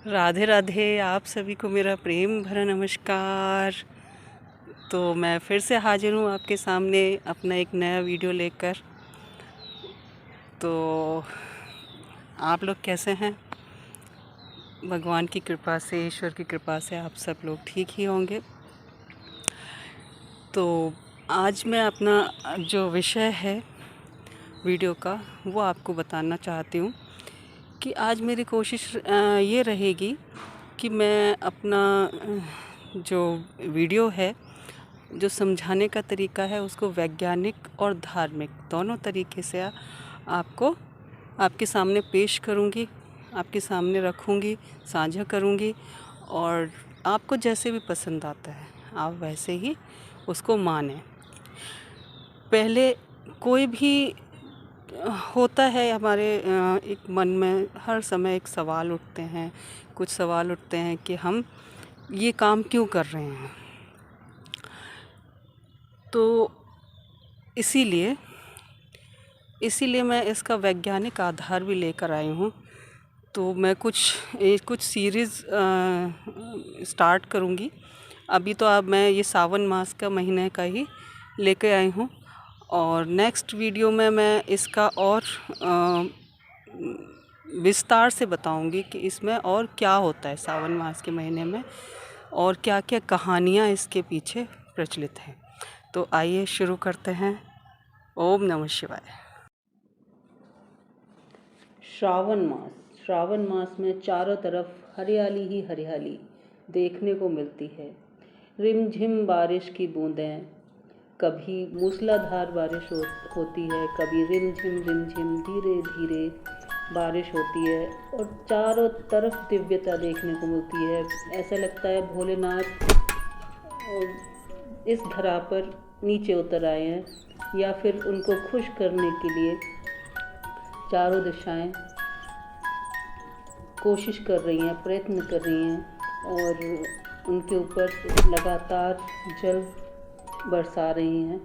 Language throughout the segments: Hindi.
राधे राधे। आप सभी को मेरा प्रेम भरा नमस्कार। तो मैं फिर से हाजिर हूँ आपके सामने अपना एक नया वीडियो लेकर। तो आप लोग कैसे हैं? भगवान की कृपा से, ईश्वर की कृपा से आप सब लोग ठीक ही होंगे। तो आज मैं अपना जो विषय है वीडियो का वो आपको बताना चाहती हूँ कि आज मेरी कोशिश ये रहेगी कि मैं अपना जो वीडियो है, जो समझाने का तरीका है, उसको वैज्ञानिक और धार्मिक दोनों तरीके से आपको आपके सामने पेश करूँगी, आपके सामने रखूँगी, साझा करूँगी। और आपको जैसे भी पसंद आता है आप वैसे ही उसको मानें। पहले कोई भी होता है हमारे एक मन में हर समय एक सवाल उठते हैं, कुछ सवाल उठते हैं कि हम ये काम क्यों कर रहे हैं। तो इसीलिए मैं इसका वैज्ञानिक आधार भी लेकर आई हूँ। तो मैं कुछ सीरीज़ स्टार्ट करूँगी। अभी तो अब मैं ये सावन मास का महीने का ही लेके आई हूँ, और नेक्स्ट वीडियो में मैं इसका और विस्तार से बताऊंगी कि इसमें और क्या होता है सावन मास के महीने में, और क्या क्या कहानियाँ इसके पीछे प्रचलित हैं। तो आइए शुरू करते हैं। ओम नमः शिवाय। श्रावण मास में चारों तरफ हरियाली ही हरियाली देखने को मिलती है। रिमझिम बारिश की बूंदें, कभी मूसलाधार बारिश होती है, कभी रिमझिम धीरे धीरे बारिश होती है, और चारों तरफ दिव्यता देखने को मिलती है। ऐसा लगता है भोलेनाथ इस धरा पर नीचे उतर आए हैं, या फिर उनको खुश करने के लिए चारों दिशाएं कोशिश कर रही हैं, प्रयत्न कर रही हैं, और उनके ऊपर लगातार जल बरसा रही हैं।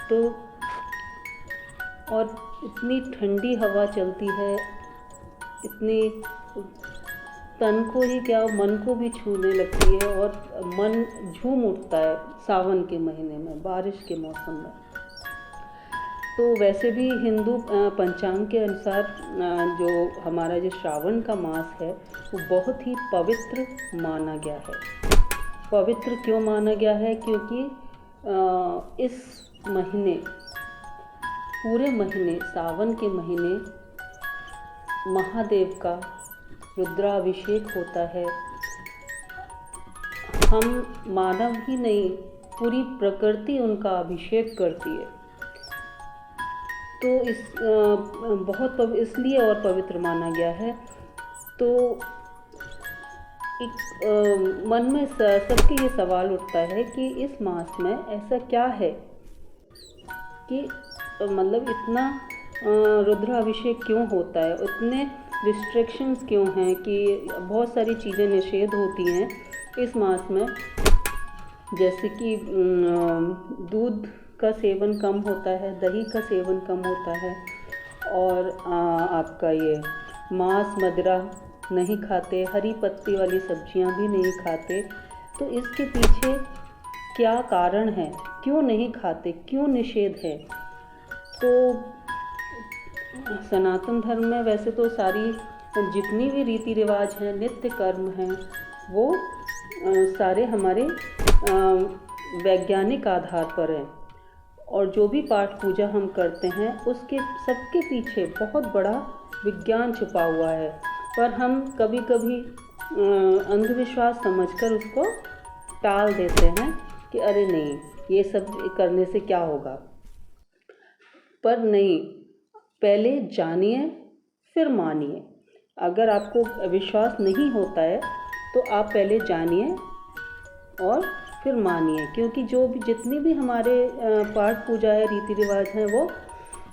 तो और इतनी ठंडी हवा चलती है, इतनी तन को ही क्या मन को भी छूने लगती है, और मन झूम उठता है सावन के महीने में, बारिश के मौसम में। तो वैसे भी हिंदू पंचांग के अनुसार जो हमारा जो श्रावण का मास है वो बहुत ही पवित्र माना गया है। पवित्र क्यों माना गया है? क्योंकि इस महीने, पूरे महीने, सावन के महीने महादेव का रुद्राभिषेक होता है। हम मानव ही नहीं, पूरी प्रकृति उनका अभिषेक करती है। तो बहुत इसलिए और पवित्र माना गया है। तो एक मन में सबके ये सवाल उठता है कि इस मास में ऐसा क्या है कि मतलब इतना रुद्राभिषेक क्यों होता है, इतने रिस्ट्रिक्शंस क्यों हैं, कि बहुत सारी चीज़ें निषेध होती हैं इस मास में। जैसे कि दूध का सेवन कम होता है, दही का सेवन कम होता है, और आपका ये मांस मदिरा नहीं खाते, हरी पत्ती वाली सब्जियां भी नहीं खाते। तो इसके पीछे क्या कारण है, क्यों नहीं खाते, क्यों निषेध है? तो सनातन धर्म में वैसे तो सारी जितनी भी रीति रिवाज हैं, नित्य कर्म हैं, वो सारे हमारे वैज्ञानिक आधार पर हैं। और जो भी पाठ पूजा हम करते हैं उसके सबके पीछे बहुत बड़ा विज्ञान छुपा हुआ है, पर हम कभी कभी अंधविश्वास समझकर उसको टाल देते हैं कि अरे नहीं, ये सब करने से क्या होगा। पर नहीं, पहले जानिए फिर मानिए। अगर आपको विश्वास नहीं होता है तो आप पहले जानिए और फिर मानिए, क्योंकि जितनी भी हमारे पाठ पूजा है, रीति रिवाज हैं, वो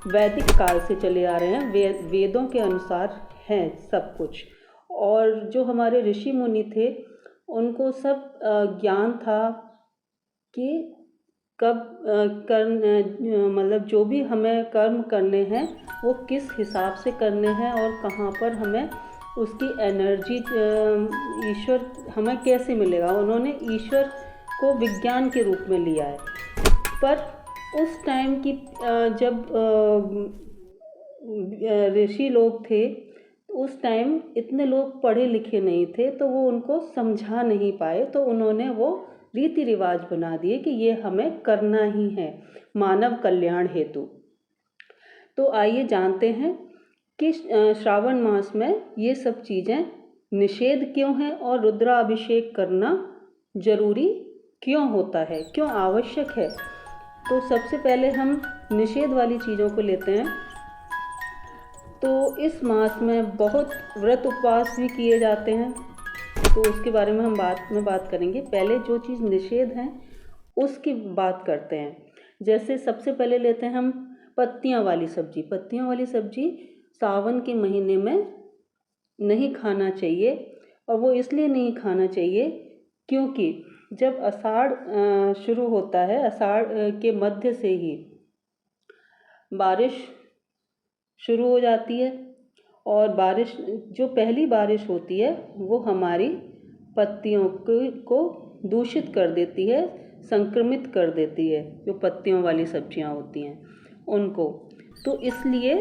वैदिक काल से चले आ रहे हैं, वेदों के अनुसार हैं सब कुछ। और जो हमारे ऋषि मुनि थे उनको सब ज्ञान था कि कब मतलब जो भी हमें कर्म करने हैं वो किस हिसाब से करने हैं, और कहाँ पर हमें उसकी एनर्जी ईश्वर हमें कैसे मिलेगा। उन्होंने ईश्वर को विज्ञान के रूप में लिया है। पर उस टाइम की जब ऋषि लोग थे, उस टाइम इतने लोग पढ़े लिखे नहीं थे, तो वो उनको समझा नहीं पाए, तो उन्होंने वो रीति रिवाज बना दिए कि ये हमें करना ही है मानव कल्याण हेतु। तो आइए जानते हैं कि श्रावण मास में ये सब चीज़ें निषेध क्यों हैं और रुद्राभिषेक करना जरूरी क्यों होता है, क्यों आवश्यक है। तो सबसे पहले हम निषेध वाली चीज़ों को लेते हैं। तो इस मास में बहुत व्रत उपवास भी किए जाते हैं, तो उसके बारे में हम बात करेंगे। पहले जो चीज़ निषेध है उसकी बात करते हैं। जैसे सबसे पहले लेते हैं हम पत्तियाँ वाली सब्जी। पत्तियाँ वाली सब्जी सावन के महीने में नहीं खाना चाहिए, और वो इसलिए नहीं खाना चाहिए क्योंकि जब आषाढ़ शुरू होता है, आषाढ़ के मध्य से ही बारिश शुरू हो जाती है, और बारिश जो पहली बारिश होती है वो हमारी पत्तियों को दूषित कर देती है, संक्रमित कर देती है, जो पत्तियों वाली सब्जियां होती हैं उनको। तो इसलिए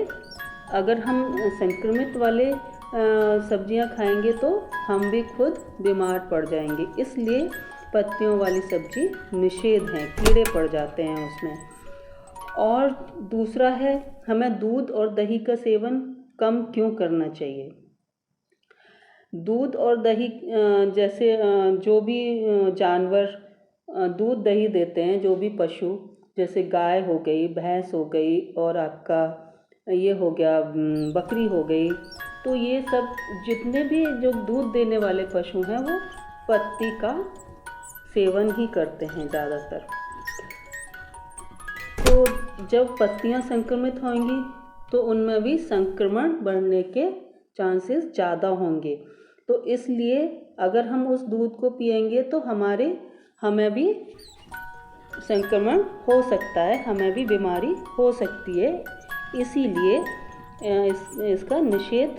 अगर हम संक्रमित वाले सब्जियां खाएंगे तो हम भी खुद बीमार पड़ जाएंगे, इसलिए पत्तियों वाली सब्जी निषेध है, कीड़े पड़ जाते हैं उसमें। और दूसरा है, हमें दूध और दही का सेवन कम क्यों करना चाहिए। दूध और दही जैसे जो भी जानवर दूध दही देते हैं, जो भी पशु, जैसे गाय हो गई, भैंस हो गई, और आपका ये हो गया बकरी हो गई, तो ये सब जितने भी जो दूध देने वाले पशु हैं वो पत्ती का सेवन ही करते हैं ज़्यादातर। तो जब पत्तियां संक्रमित होंगी तो उनमें भी संक्रमण बढ़ने के चांसेस ज़्यादा होंगे। तो इसलिए अगर हम उस दूध को पिएंगे तो हमें भी संक्रमण हो सकता है, हमें भी बीमारी हो सकती है। इसीलिए इसका निषेध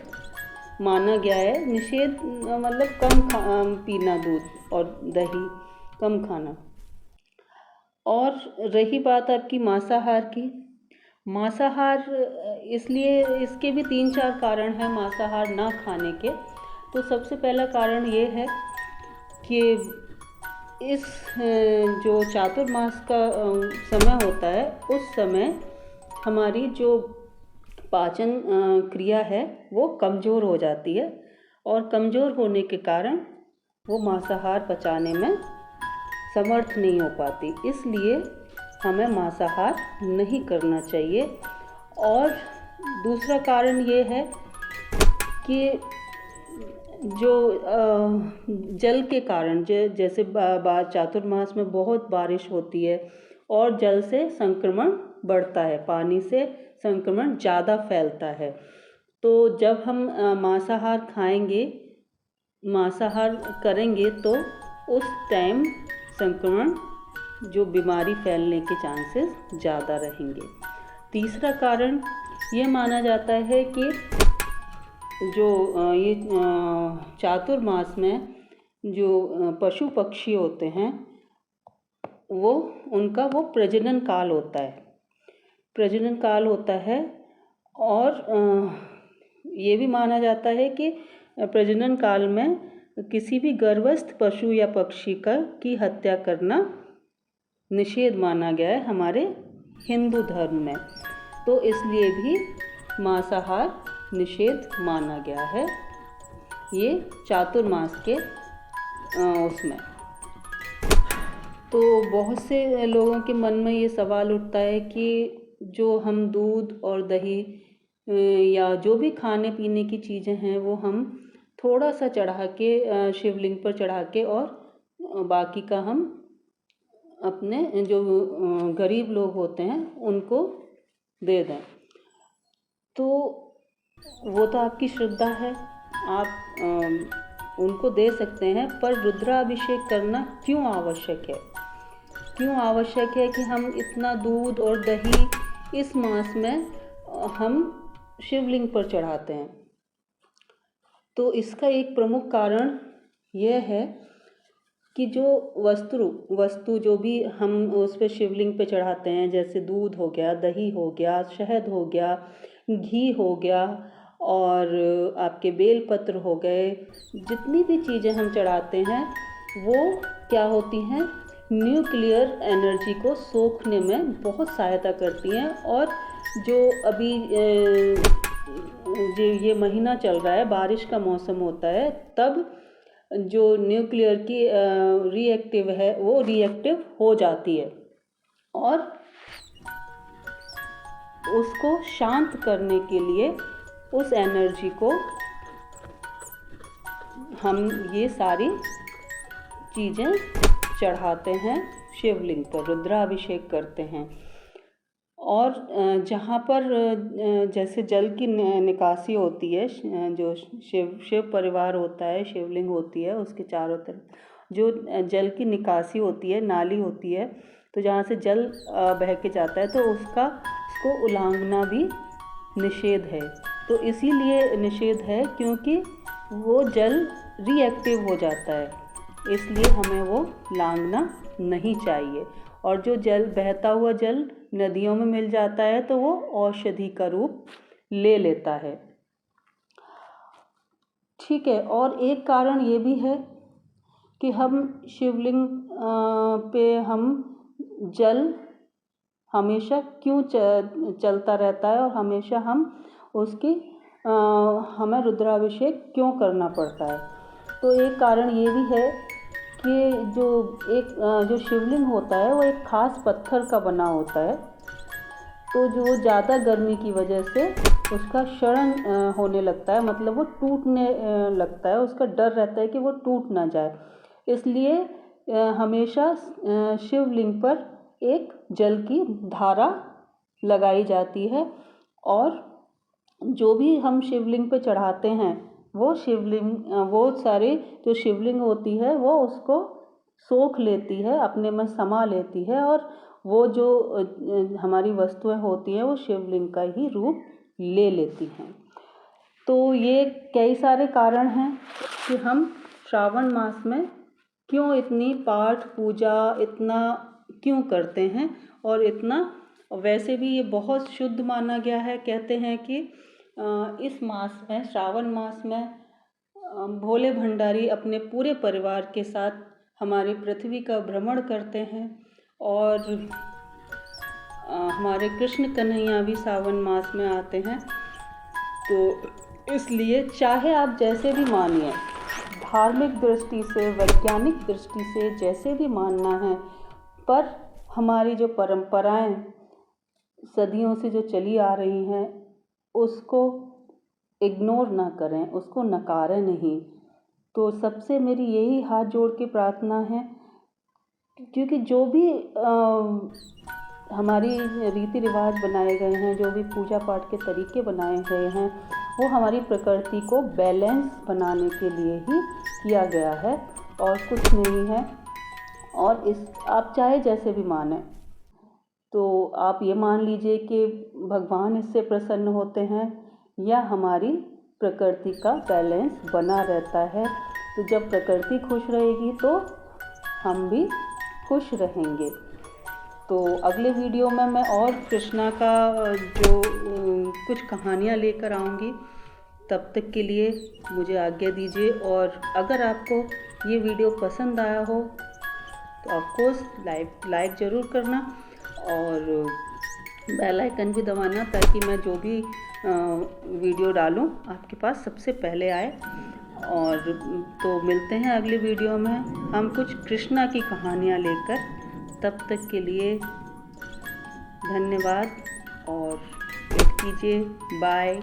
माना गया है। निषेध मतलब कम पीना दूध और दही, कम खाना। और रही बात आपकी मांसाहार की, मांसाहार इसलिए इसके भी 3-4 कारण हैं मांसाहार ना खाने के। तो सबसे पहला कारण ये है कि इस जो चातुर्मास का समय होता है, उस समय हमारी जो पाचन क्रिया है वो कमज़ोर हो जाती है, और कमज़ोर होने के कारण वो मांसाहार पचाने में समर्थ नहीं हो पाती, इसलिए हमें मांसाहार नहीं करना चाहिए। और दूसरा कारण ये है कि जो जल के कारण, जैसे चातुर्मास में बहुत बारिश होती है और जल से संक्रमण बढ़ता है, पानी से संक्रमण ज़्यादा फैलता है। तो जब हम मांसाहार करेंगे तो उस टाइम संक्रमण, जो बीमारी फैलने के चांसेस ज़्यादा रहेंगे। तीसरा कारण ये माना जाता है कि जो ये चातुर्मास में जो पशु पक्षी होते हैं उनका प्रजनन काल होता है, और ये भी माना जाता है कि प्रजनन काल में किसी भी गर्भस्थ पशु या पक्षी की हत्या करना निषेध माना गया है हमारे हिंदू धर्म में। तो इसलिए भी मांसाहार निषेध माना गया है ये चातुर्मास के उसमें। तो बहुत से लोगों के मन में ये सवाल उठता है कि जो हम दूध और दही या जो भी खाने पीने की चीज़ें हैं वो हम थोड़ा सा चढ़ा के शिवलिंग पर चढ़ा के, और बाकी का हम अपने जो गरीब लोग होते हैं उनको दे दें। तो वो तो आपकी श्रद्धा है, आप उनको दे सकते हैं, पर रुद्राभिषेक करना क्यों आवश्यक है? क्यों आवश्यक है कि हम इतना दूध और दही इस मास में हम शिवलिंग पर चढ़ाते हैं? तो इसका एक प्रमुख कारण यह है कि जो वस्तु जो भी हम उस पे शिवलिंग पे चढ़ाते हैं, जैसे दूध हो गया, दही हो गया, शहद हो गया, घी हो गया और आपके बेलपत्र हो गए, जितनी भी चीज़ें हम चढ़ाते हैं वो क्या होती हैं, न्यूक्लियर एनर्जी को सोखने में बहुत सहायता करती हैं। और जो अभी ये महीना चल रहा है, बारिश का मौसम होता है, तब जो न्यूक्लियर की रिएक्टिव है वो रिएक्टिव हो जाती है और उसको शांत करने के लिए उस एनर्जी को हम ये सारी चीज़ें चढ़ाते हैं शिवलिंग पर, रुद्राभिषेक करते हैं। और जहाँ पर जैसे जल की निकासी होती है, जो शिव परिवार होता है, शिवलिंग होती है, उसके चारों तरफ जो जल की निकासी होती है, नाली होती है, तो जहाँ से जल बह के जाता है तो उसको उलांघना भी निषेध है। तो इसीलिए निषेध है क्योंकि वो जल रिएक्टिव हो जाता है, इसलिए हमें वो लांघना नहीं चाहिए। और जो जल बहता हुआ जल नदियों में मिल जाता है तो वो औषधि का रूप ले लेता है। ठीक है। और एक कारण ये भी है कि हम शिवलिंग पे हम जल हमेशा क्यों चलता रहता है और हमेशा हम उसकी हमें रुद्राभिषेक क्यों करना पड़ता है। तो एक कारण ये भी है कि जो शिवलिंग होता है वो एक खास पत्थर का बना होता है, तो जो ज़्यादा गर्मी की वजह से उसका क्षरण होने लगता है, मतलब वो टूटने लगता है, उसका डर रहता है कि वो टूट ना जाए। इसलिए हमेशा शिवलिंग पर एक जल की धारा लगाई जाती है और जो भी हम शिवलिंग पे चढ़ाते हैं वो सारी जो शिवलिंग होती है वो उसको सोख लेती है, अपने में समा लेती है और वो जो हमारी वस्तुएं होती हैं वो शिवलिंग का ही रूप ले लेती हैं। तो ये कई सारे कारण हैं कि हम श्रावण मास में क्यों इतनी पाठ पूजा इतना क्यों करते हैं। और इतना वैसे भी ये बहुत शुद्ध माना गया है। कहते हैं कि इस मास में, श्रावण मास में, भोले भंडारी अपने पूरे परिवार के साथ हमारी पृथ्वी का भ्रमण करते हैं और हमारे कृष्ण कन्हैया भी सावन मास में आते हैं। तो इसलिए चाहे आप जैसे भी मानिए, धार्मिक दृष्टि से, वैज्ञानिक दृष्टि से, जैसे भी मानना है, पर हमारी जो परंपराएं सदियों से जो चली आ रही हैं उसको इग्नोर ना करें, उसको नकारें नहीं। तो सबसे मेरी यही हाथ जोड़ के प्रार्थना है, क्योंकि जो भी हमारी रीति रिवाज बनाए गए हैं, जो भी पूजा पाठ के तरीके बनाए गए हैं, वो हमारी प्रकृति को बैलेंस बनाने के लिए ही किया गया है और कुछ नहीं है। और आप चाहे जैसे भी माने, तो आप ये मान लीजिए कि भगवान इससे प्रसन्न होते हैं या हमारी प्रकृति का बैलेंस बना रहता है। तो जब प्रकृति खुश रहेगी तो हम भी खुश रहेंगे। तो अगले वीडियो में मैं और कृष्णा का जो कुछ कहानियाँ लेकर आऊँगी। तब तक के लिए मुझे आज्ञा दीजिए। और अगर आपको ये वीडियो पसंद आया हो तो ऑफकोर्स लाइक ज़रूर करना और बेल आइकन भी दबाना, ताकि मैं जो भी वीडियो डालूं आपके पास सबसे पहले आए। और तो मिलते हैं अगले वीडियो में हम कुछ कृष्णा की कहानियाँ लेकर। तब तक के लिए धन्यवाद और वेट कीजिए। बाय।